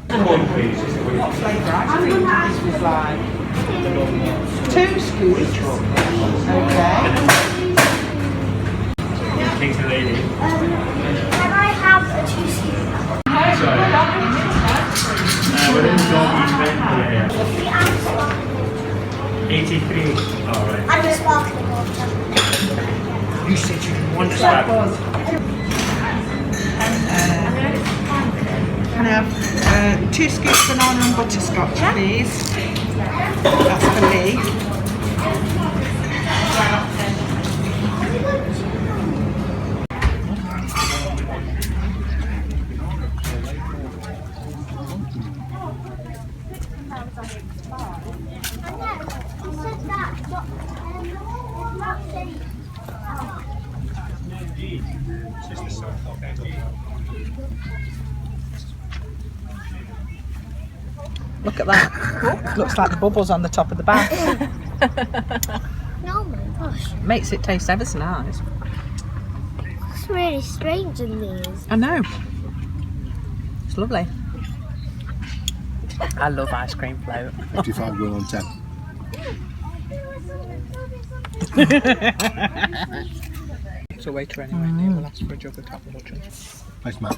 What flavour? I think this was like 2 scoops. Okay. Thanks, lady. Can I have a 2 scoop? Sorry. What is The and sparkling 83. Alright. and the sparkling water. You said you didn't want that. Can I have 2 scoops banana and butterscotch, please? That's for me. Look at that. Looks like the bubbles on the top of the bath. Oh my gosh, Makes it taste ever so nice. it's really strange in these. I know. It's lovely. I love ice cream float. 55 going on 10. It's a waiter anyway. We'll ask for a jug of top water. Thanks, Matt.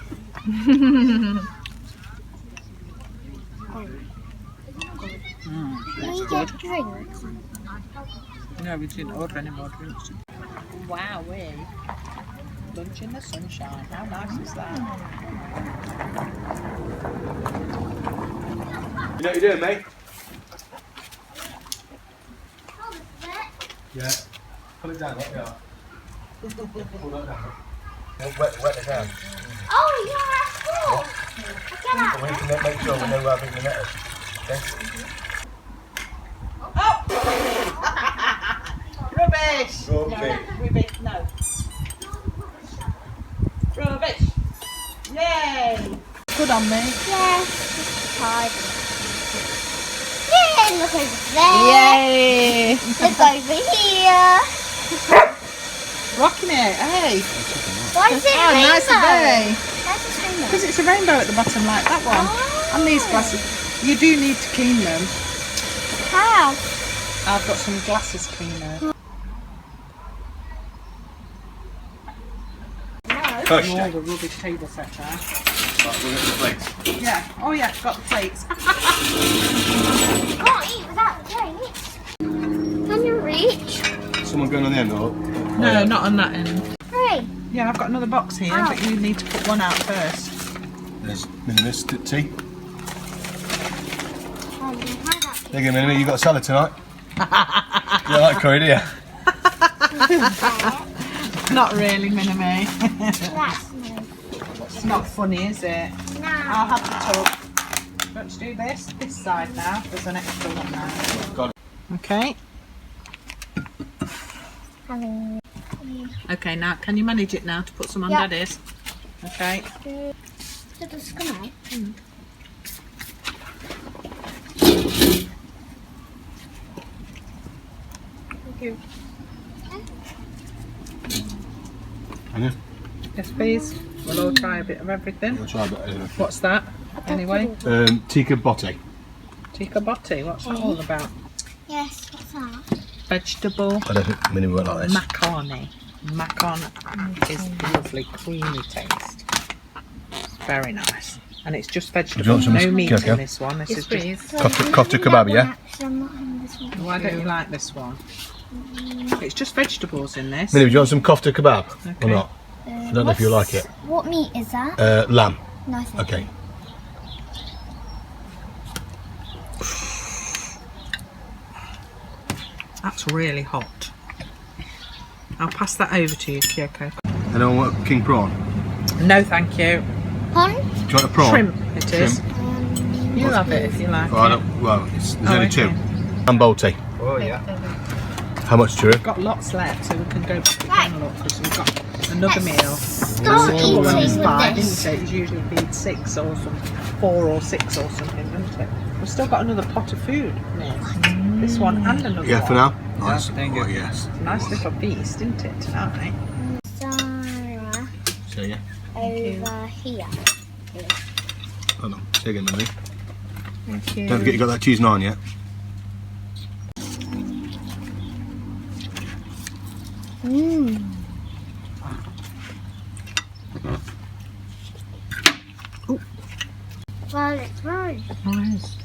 Can you get drinks? No, we didn't order any more drinks. Wow, lunch in the sunshine. How nice is that? You know what you're doing, mate? Yeah. Pull it down, let me out. Pull that down. Wet it down. Oh, yeah, that's cool. Get out. We need to make sure we know where big the net is. Okay? Rubbish! Rubbish. No. Rubbish! Yay! Good on me. Yes, tired. Yay, look over there. Yay! Look over here. Rocking it, hey! Why is it Oh, nice rainbow? day! That's a rainbow. Because it's a rainbow at the bottom like that one. Oh. And these glasses. You do need to clean them. How? I've got some glasses cleaner. Push All it. the rubbish table setter. Right, we'll get the plates. Yeah. Oh yeah, got the plates. You can't eat without the plates. Can you reach? Someone going on the end, or? No, not on that end. 3. Yeah, I've got another box here, Oh. but you need to put one out first. There's Minimus tea. Oh, you had that. There you go, Minimus. You got salad tonight. You don't like curry, do you? Not really, Minnie. That's no. It's not funny, is it? No. I'll have the tub. Let's do this side now. There's an extra one now. Got it. Okay. Having Okay, now can you manage it now to put some on Yeah. Daddy's? Okay. to the sky. Thank you. And you? Yes, please. We'll all try a bit of everything. We'll try a bit of everything. What's that? Anyway, Tikka botti. tikka botti. What's that all about? Yes, what's that? Vegetable I don't think Minnie went like this. macaroni. Macaroni is lovely, creamy taste. It's very nice. And it's just Do you vegetable, want some no meat Coco? in this one. This is just. Kofta kebab, yeah? I'm not having this one. Why don't you like this one? It's just vegetables in this. Minnie, do you want some kofta kebab Okay. or not? I don't know if you like it. What meat is that? Lamb. No, thank Okay. That's really hot. I'll pass that over to you, Kyoko. Anyone want king prawn? No, thank you. Pond? Do you want a prawn? Shrimp, it is. Shrimp. You have it if you like. Oh, I it. don't, well, there's Oh, only okay. two. And bolty. Oh, yeah. How much, Drew? We've got lots left, so we can go back again, look, because we've got another meal. Start It's eating all with five, this. didn't it? It usually feeds 6 or something, 4 or 6 or something, doesn't it? We've still got another pot of food, Nick. This one and another Yeah, one. for now? Nice. thank you. Oh, yes. It's a nice little feast, isn't it, tonight? Sarah So, yeah. over here. Hold on. Say again, Emily. Thank you. Don't forget you got that cheese naan yet. Garlic rice. Nice.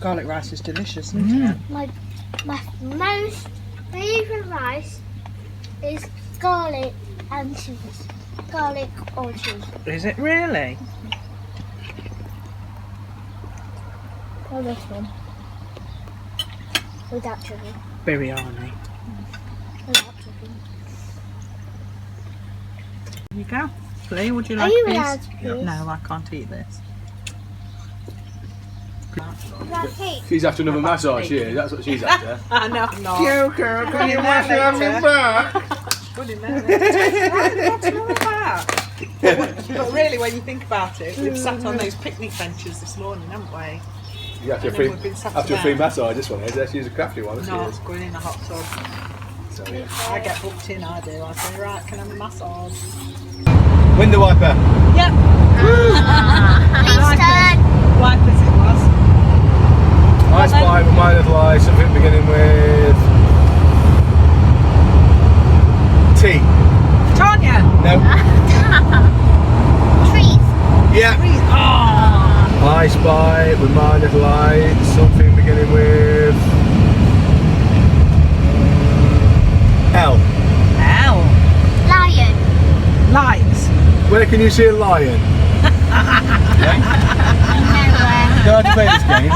Garlic rice is delicious, isn't it? My most favourite rice is garlic and cheese. Garlic or cheese. Is it really? Or this one. Without sugar. Biryani. Without sugar. There you go. Lee, would you Are like you a piece? allowed to please? No, I can't eat this. She's after another massage here. That's what she's after. I know I'm not. Joker, can you wash your back? Put him there later. What's wrong with that? But really, when you think about it, we've sat on those picnic benches this morning, haven't we? You after And a then free, we've been sat after a free about. massage, this one is. She's a crafty one, isn't No, she? it's going in a hot tub. So, yeah. I get booked in, I do. I say, right, can I have a massage? Window wiper. Yep. Please turn. Wipers it was. I spy with my little eye, something beginning with T. Tanya! No. Trees. Yeah. Oh. I spy with my little eye, something beginning with L. Ow. Lion. Lights. Where can you see a lion? Nowhere. Go on to play this game.